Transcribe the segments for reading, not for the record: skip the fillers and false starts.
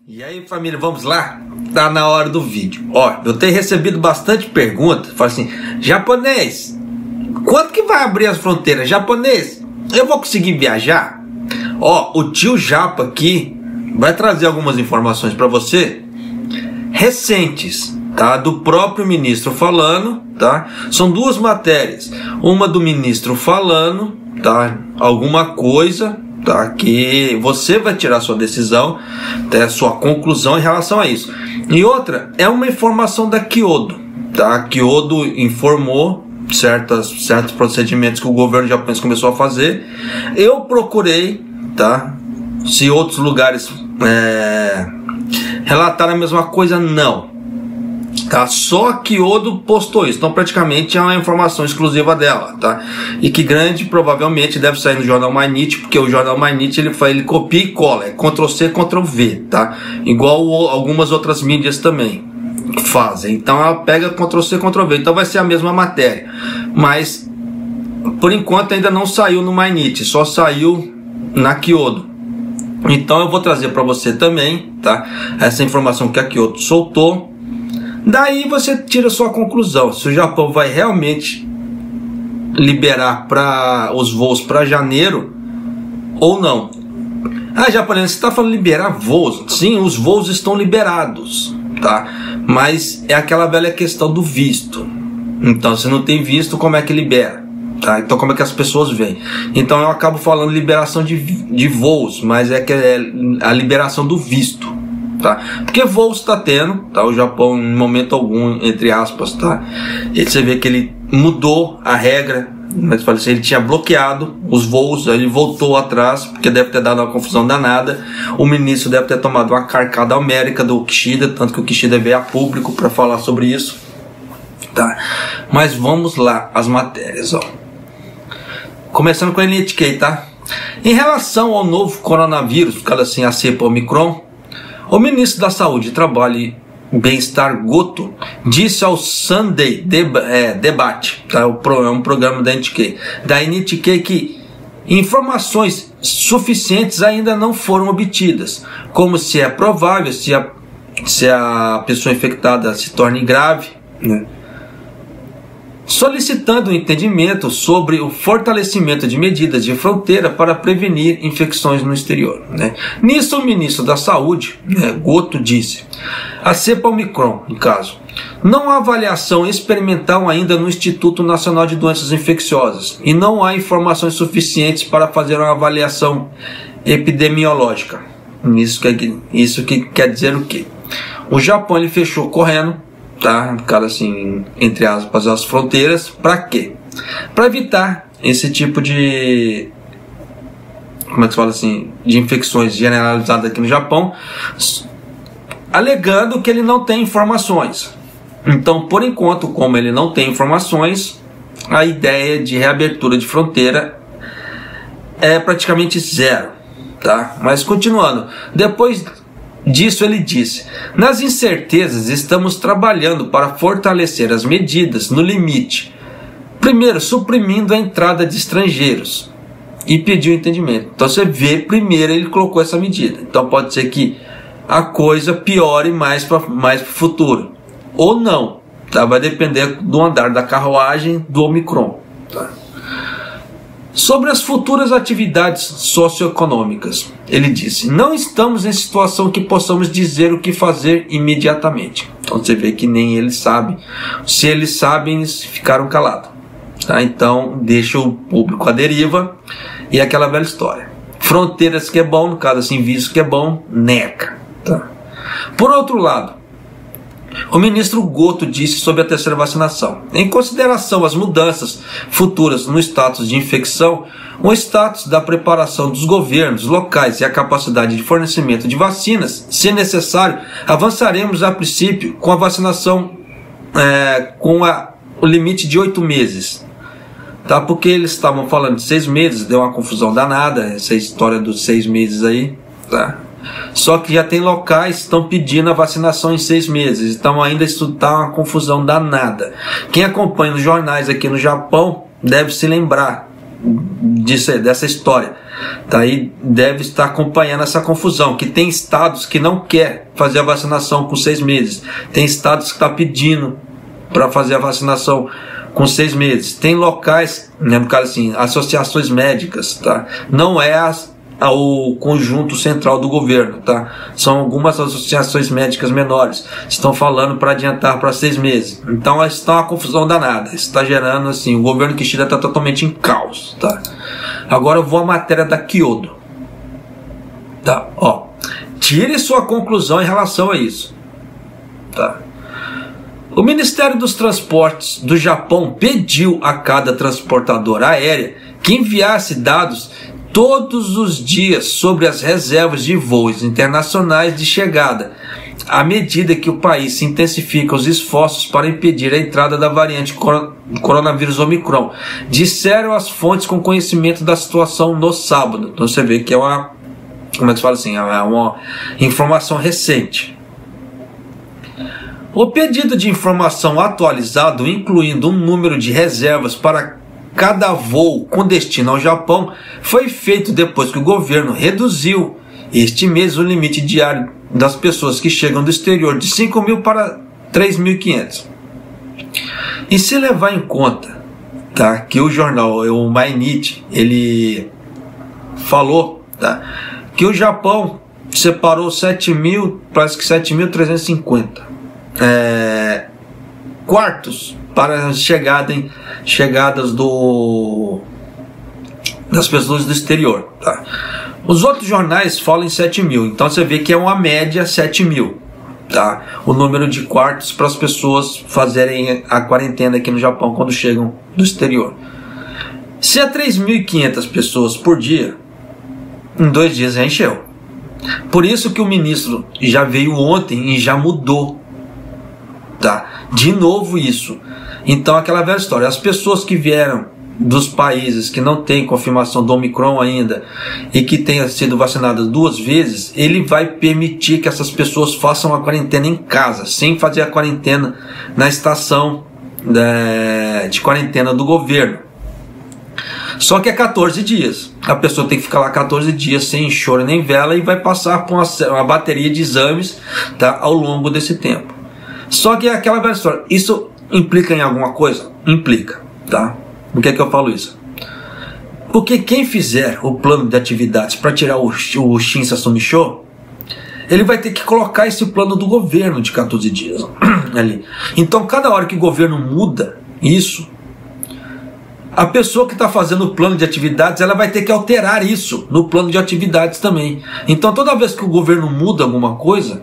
E aí, família, vamos lá? Tá na hora do vídeo. Ó, eu tenho recebido bastante perguntas. Fala assim: japonês, quando que vai abrir as fronteiras? Japonês, eu vou conseguir viajar? Ó, o tio Japa aqui vai trazer algumas informações para você recentes, tá? Do próprio ministro falando, tá? São duas matérias. Uma do ministro falando, tá? Alguma coisa, tá? Que você vai tirar sua decisão, tá? Sua conclusão em relação a isso. E outra é uma informação da Kyodo, tá? A Kyodo informou certos procedimentos que o governo japonês começou a fazer. Eu procurei, tá? Se outros lugares relataram a mesma coisa, não. Tá? Só a Kyodo postou isso, então praticamente é uma informação exclusiva dela, tá? E que grande provavelmente deve sair no jornal Mainichi, porque o jornal Mainichi ele copia e cola, é Ctrl+C, Ctrl+V, tá? Igual algumas outras mídias também fazem, então ela pega Ctrl+C, Ctrl+V, então vai ser a mesma matéria, mas por enquanto ainda não saiu no Mainichi, só saiu na Kyodo. Então eu vou trazer para você também, tá? Essa informação que a Kyodo soltou. Daí você tira sua conclusão, se o Japão vai realmente liberar para os voos para janeiro ou não. Ah, japonês, você está falando liberar voos? Sim, os voos estão liberados, tá? Mas é aquela velha questão do visto. Então, se não tem visto, como é que libera? Tá? Então, como é que as pessoas vêm? Então, eu acabo falando liberação de voos, mas é que é a liberação do visto. Tá? Porque voos está tendo, tá? O Japão em momento algum, entre aspas, tá? E você vê que ele mudou a regra, mas fala assim, ele tinha bloqueado os voos, aí ele voltou atrás, porque deve ter dado uma confusão danada. O ministro deve ter tomado uma carcada homérica do Kishida, tanto que o Kishida veio a público para falar sobre isso, tá? Mas vamos lá, as matérias, ó. Começando com a NHK, tá? Em relação ao novo coronavírus, por causa assim, a cepa Omicron, o ministro da Saúde, Trabalho e Bem-Estar, Goto, disse ao Sunday Debate, tá? É um programa da NHK, que informações suficientes ainda não foram obtidas, como se é provável, se a pessoa infectada se torne grave, né? Solicitando um entendimento sobre o fortalecimento de medidas de fronteira para prevenir infecções no exterior, né? Nisso, o ministro da Saúde, Goto, disse: a cepa Omicron, no caso, não há avaliação experimental ainda no Instituto Nacional de Doenças Infecciosas e não há informações suficientes para fazer uma avaliação epidemiológica. Isso que quer dizer o quê? O Japão ele fechou correndo, tá? Cara, assim, entre aspas, as fronteiras. Para quê? Para evitar esse tipo de, como é que se fala assim, de infecções generalizadas aqui no Japão, alegando que ele não tem informações. Então, por enquanto, como ele não tem informações, a ideia de reabertura de fronteira é praticamente zero, tá? Mas continuando, depois disso ele disse: nas incertezas estamos trabalhando para fortalecer as medidas no limite, primeiro suprimindo a entrada de estrangeiros, e pediu entendimento. Então você vê, primeiro ele colocou essa medida, então pode ser que a coisa piore mais para o futuro, ou não, tá? Vai depender do andar da carruagem do Omicron, tá? Sobre as futuras atividades socioeconômicas, ele disse: não estamos em situação que possamos dizer o que fazer imediatamente. Então você vê que nem eles sabem. Se eles sabem, eles ficaram calados, tá? Então deixa o público à deriva. E aquela velha história: fronteiras que é bom, no caso assim, visto que é bom, neca, tá? Por outro lado, o ministro Goto disse sobre a terceira vacinação: em consideração às mudanças futuras no status de infecção, o status da preparação dos governos locais e a capacidade de fornecimento de vacinas, se necessário, avançaremos a princípio com a vacinação o limite de 8 meses. Tá? Porque eles estavam falando de 6 meses, deu uma confusão danada, essa história dos 6 meses aí, tá? Só que já tem locais que estão pedindo a vacinação em 6 meses. Então ainda isso está uma confusão danada. Quem acompanha os jornais aqui no Japão deve se lembrar dessa história. Daí deve estar acompanhando essa confusão, que tem estados que não quer fazer a vacinação com 6 meses, tem estados que estão pedindo para fazer a vacinação com 6 meses, tem locais, né, no caso assim, associações médicas, tá? Não é o conjunto central do governo, tá? São algumas associações médicas menores, estão falando para adiantar para 6 meses. Então está uma confusão danada, está gerando assim, o governo Kishida está totalmente em caos, tá? Agora eu vou à matéria da Kyodo, tá? Ó, tire sua conclusão em relação a isso, tá? O Ministério dos Transportes do Japão pediu a cada transportadora aérea que enviasse dados todos os dias sobre as reservas de voos internacionais de chegada, à medida que o país se intensifica os esforços para impedir a entrada da variante coronavírus Omicron, disseram as fontes com conhecimento da situação no sábado. Então você vê que é uma, como é que se fala assim, é uma informação recente. O pedido de informação atualizado, incluindo um número de reservas para cada voo com destino ao Japão, foi feito depois que o governo reduziu este mês o limite diário das pessoas que chegam do exterior de 5.000 para 3.500. E se levar em conta, tá, que o jornal, o Mainichi, ele falou, tá, que o Japão separou 7.000, parece que 7.350 quartos para as chegadas das pessoas do exterior, tá? Os outros jornais falam em 7.000, então você vê que é uma média 7.000, tá? O número de quartos para as pessoas fazerem a quarentena aqui no Japão quando chegam do exterior. Se é 3.500 pessoas por dia, em 2 dias já encheu. Por isso que o ministro já veio ontem e já mudou, tá? De novo isso. Então aquela velha história, as pessoas que vieram dos países que não tem confirmação do Omicron ainda e que tenham sido vacinadas 2 vezes, ele vai permitir que essas pessoas façam a quarentena em casa, sem fazer a quarentena na estação de quarentena do governo. Só que é 14 dias. A pessoa tem que ficar lá 14 dias sem choro nem vela e vai passar por uma bateria de exames, tá, ao longo desse tempo. Só que é aquela velha história. Isso implica em alguma coisa? Implica, tá? Por que eu falo isso? Porque quem fizer o plano de atividades para tirar o Shin Sumisho, ele vai ter que colocar esse plano do governo de 14 dias ali. Então, cada hora que o governo muda isso, a pessoa que está fazendo o plano de atividades, ela vai ter que alterar isso no plano de atividades também. Então, toda vez que o governo muda alguma coisa,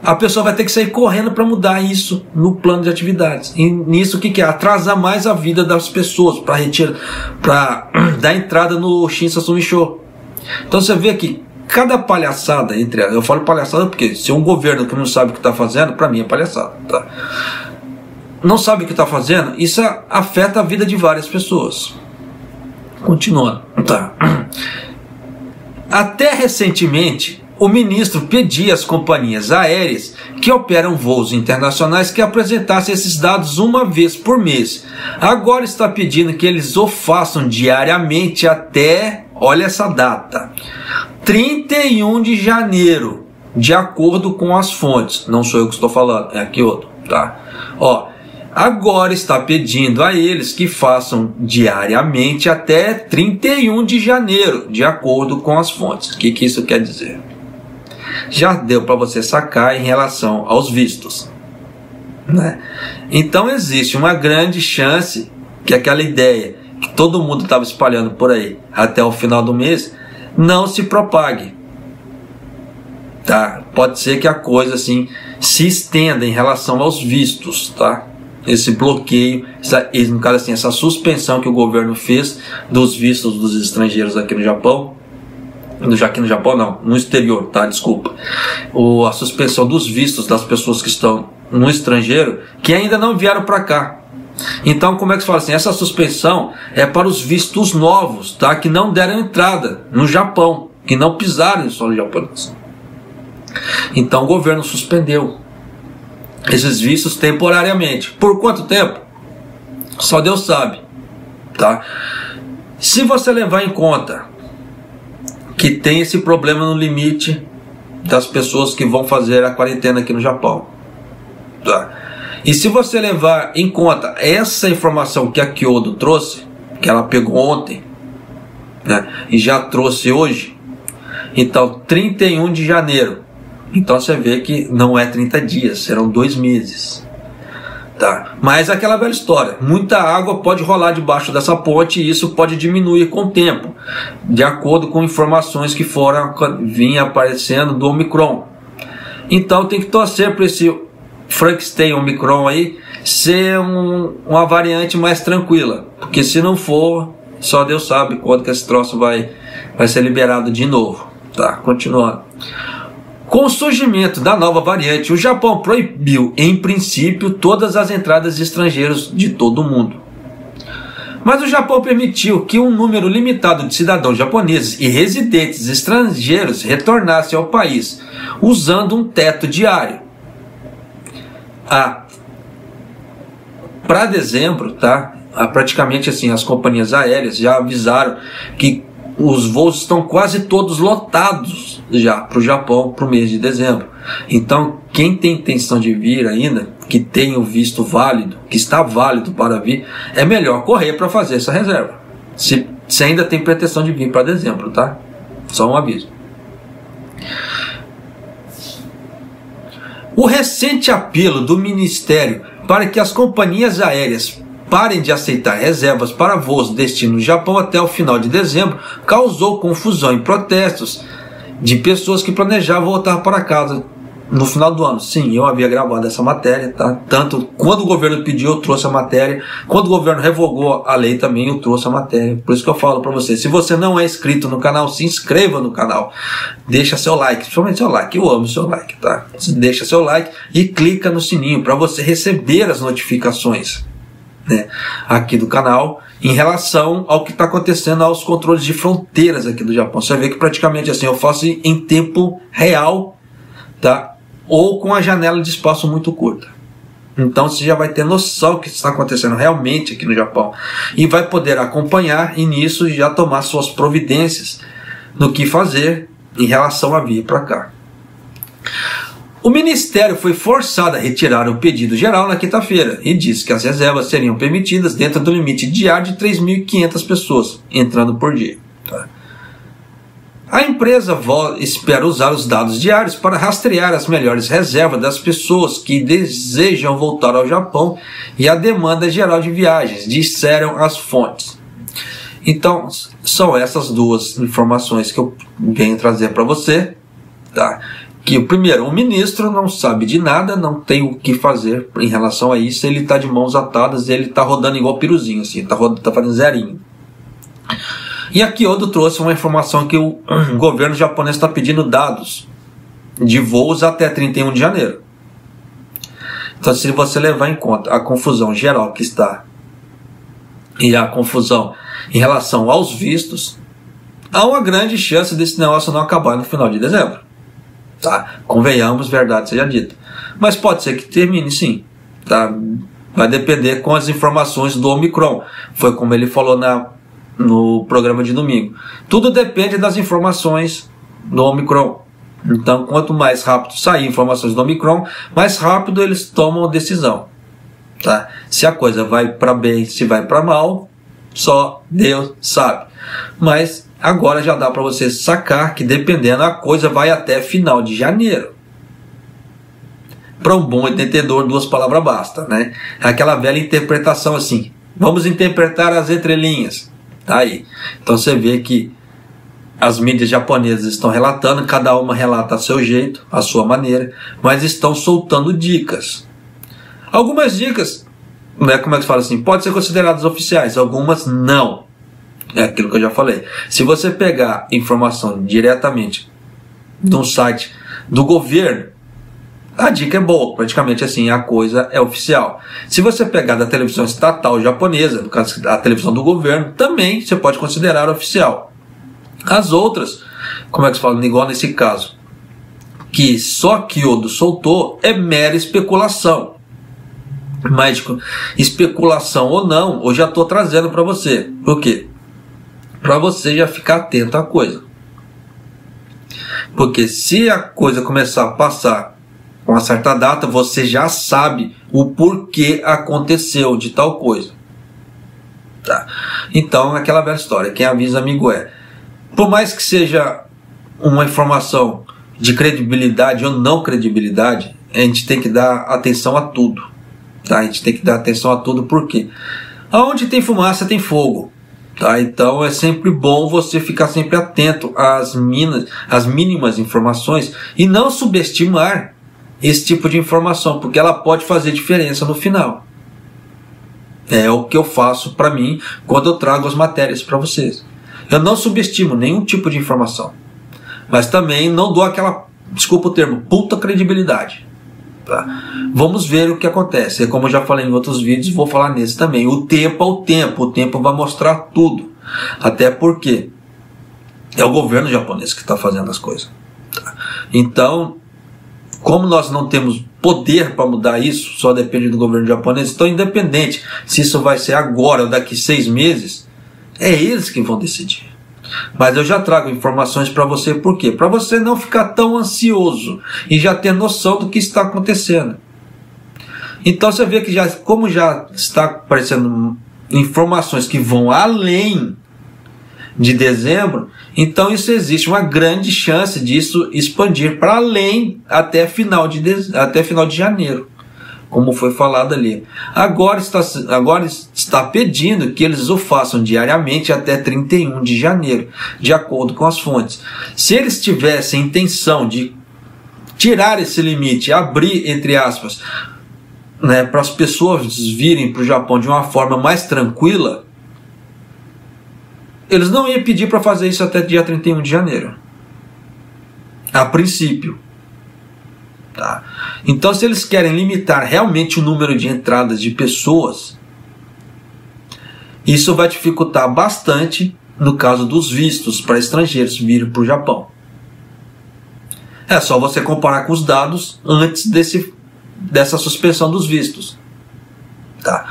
a pessoa vai ter que sair correndo para mudar isso no plano de atividades. E nisso o que é? Atrasar mais a vida das pessoas para dar entrada no Shin Sumisho. Então você vê que cada palhaçada eu falo palhaçada porque se um governo que não sabe o que está fazendo, para mim é palhaçada, tá? Não sabe o que está fazendo, isso afeta a vida de várias pessoas. Continuando, tá? Até recentemente, o ministro pedia às companhias aéreas que operam voos internacionais que apresentassem esses dados uma vez por mês. Agora está pedindo que eles o façam diariamente até, olha essa data, 31 de janeiro, de acordo com as fontes. Não sou eu que estou falando, é aqui outro, tá? Ó, agora está pedindo a eles que façam diariamente até 31 de janeiro, de acordo com as fontes. O que isso quer dizer? Já deu para você sacar em relação aos vistos, né? Então existe uma grande chance que aquela ideia que todo mundo estava espalhando por aí até o final do mês não se propague, tá? Pode ser que a coisa assim se estenda em relação aos vistos, tá? Esse bloqueio, no caso assim, essa suspensão que o governo fez dos vistos dos estrangeiros aqui no Japão, aqui no Japão não, no exterior, tá? Desculpa. A suspensão dos vistos das pessoas que estão no estrangeiro que ainda não vieram para cá. Então, como é que se fala assim? Essa suspensão é para os vistos novos, tá? Que não deram entrada no Japão, que não pisaram em solo japonês. Então, o governo suspendeu esses vistos temporariamente. Por quanto tempo? Só Deus sabe, tá? Se você levar em conta que tem esse problema no limite das pessoas que vão fazer a quarentena aqui no Japão. Tá? E se você levar em conta essa informação que a Kyodo trouxe, que ela pegou ontem, né, e já trouxe hoje, então 31 de janeiro, então você vê que não é 30 dias, serão 2 meses. Tá? Mas aquela velha história, muita água pode rolar debaixo dessa ponte e isso pode diminuir com o tempo, de acordo com informações que vinham aparecendo do Omicron. Então tem que torcer para esse Frankenstein Omicron aí ser uma variante mais tranquila, porque se não for, só Deus sabe quando que esse troço vai ser liberado de novo. Tá? Continuando. Com o surgimento da nova variante, o Japão proibiu, em princípio, todas as entradas de estrangeiros de todo o mundo. Mas o Japão permitiu que um número limitado de cidadãos japoneses e residentes estrangeiros retornassem ao país, usando um teto diário. Para dezembro, tá? Praticamente assim, as companhias aéreas já avisaram que os voos estão quase todos lotados já para o Japão para o mês de dezembro. Então, quem tem intenção de vir ainda, que tem o visto válido, que está válido para vir, é melhor correr para fazer essa reserva. Se ainda tem pretensão de vir para dezembro, tá? Só um aviso. O recente apelo do Ministério para que as companhias aéreas parem de aceitar reservas para voos destino Japão até o final de dezembro causou confusão e protestos de pessoas que planejavam voltar para casa no final do ano. Sim, eu havia gravado essa matéria, tá? Tanto quando o governo pediu, eu trouxe a matéria. Quando o governo revogou a lei também, eu trouxe a matéria. Por isso que eu falo para você, se você não é inscrito no canal, se inscreva no canal. Deixa seu like, principalmente seu like. Eu amo seu like, tá? Deixa seu like e clica no sininho para você receber as notificações, né, aqui do canal em relação ao que está acontecendo aos controles de fronteiras aqui do Japão. Você vê que praticamente assim eu faço em tempo real, tá? Ou com a janela de espaço muito curta. Então você já vai ter noção do que está acontecendo realmente aqui no Japão e vai poder acompanhar e nisso já tomar suas providências no que fazer em relação a vir para cá. O Ministério foi forçado a retirar o pedido geral na quinta-feira e disse que as reservas seriam permitidas dentro do limite diário de 3.500 pessoas entrando por dia. Tá? A empresa espera usar os dados diários para rastrear as melhores reservas das pessoas que desejam voltar ao Japão e a demanda geral de viagens, disseram as fontes. Então, são essas duas informações que eu venho trazer para você, tá? Que o primeiro, o ministro não sabe de nada, não tem o que fazer em relação a isso, ele está de mãos atadas, ele está rodando igual piruzinho, assim, tá fazendo zerinho. E a Kyodo trouxe uma informação que o governo japonês está pedindo dados de voos até 31 de janeiro. Então, se você levar em conta a confusão geral que está e a confusão em relação aos vistos, há uma grande chance desse negócio não acabar no final de dezembro. Tá? Convenhamos, verdade seja dita. Mas pode ser que termine sim. Tá? Vai depender com as informações do Omicron. Foi como ele falou no programa de domingo. Tudo depende das informações do Omicron. Então, quanto mais rápido sair informações do Omicron, mais rápido eles tomam a decisão. Tá? Se a coisa vai para bem, se vai para mal, só Deus sabe. Mas agora já dá para você sacar que dependendo a coisa vai até final de janeiro. Para um bom entendedor, 2 palavras basta, né? Aquela velha interpretação assim, vamos interpretar as entrelinhas. Tá aí. Então você vê que as mídias japonesas estão relatando, cada uma relata a seu jeito, a sua maneira, mas estão soltando dicas. Algumas dicas, né, como é que se fala assim, podem ser consideradas oficiais, algumas não. É aquilo que eu já falei. Se você pegar informação diretamente de um site do governo, a dica é boa, praticamente assim, a coisa é oficial. Se você pegar da televisão estatal japonesa, no caso da televisão do governo, também você pode considerar oficial. As outras, como é que se fala, igual nesse caso, que só Kyodo soltou, é mera especulação. Mas especulação ou não, eu já estou trazendo para você. Por quê? Para você já ficar atento à coisa. Porque se a coisa começar a passar com uma certa data, você já sabe o porquê aconteceu de tal coisa. Tá? Então, aquela velha história, quem avisa amigo é. Por mais que seja uma informação de credibilidade ou não credibilidade, a gente tem que dar atenção a tudo. Tá? A gente tem que dar atenção a tudo, por quê? Aonde tem fumaça tem fogo. Tá? Então é sempre bom você ficar sempre atento às mínimas informações e não subestimar esse tipo de informação, porque ela pode fazer diferença no final. É o que eu faço para mim quando eu trago as matérias para vocês. Eu não subestimo nenhum tipo de informação, mas também não dou aquela, desculpa o termo, puta credibilidade. Tá? Vamos ver o que acontece. Como eu já falei em outros vídeos, vou falar nesse também. O tempo é o tempo vai mostrar tudo. Até porque é o governo japonês que está fazendo as coisas. Tá? Então, como nós não temos poder para mudar isso, só depende do governo japonês, então independente se isso vai ser agora ou daqui 6 meses, é eles que vão decidir. Mas eu já trago informações para você, por quê? Para você não ficar tão ansioso e já ter noção do que está acontecendo. Então você vê que como já está aparecendo informações que vão além de dezembro, então isso existe uma grande chance disso expandir para além até final de janeiro, como foi falado ali. Agora está pedindo que eles o façam diariamente até 31 de janeiro, de acordo com as fontes. Se eles tivessem intenção de tirar esse limite, abrir, entre aspas, né, para as pessoas virem para o Japão de uma forma mais tranquila, eles não iam pedir para fazer isso até dia 31 de janeiro. A princípio. Tá? Então, se eles querem limitar realmente o número de entradas de pessoas, isso vai dificultar bastante no caso dos vistos para estrangeiros virem para o Japão. É só você comparar com os dados antes dessa suspensão dos vistos. Tá?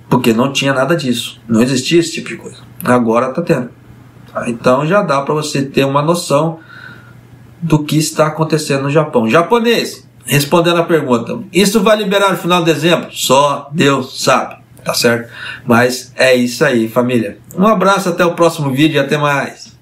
Porque não tinha nada disso. Não existia esse tipo de coisa. Agora está tendo. Tá? Então já dá para você ter uma noção do que está acontecendo no Japão. Japonês, respondendo a pergunta, isso vai liberar no final de dezembro? Só Deus sabe. Tá certo? Mas é isso aí, família. Um abraço, até o próximo vídeo e até mais.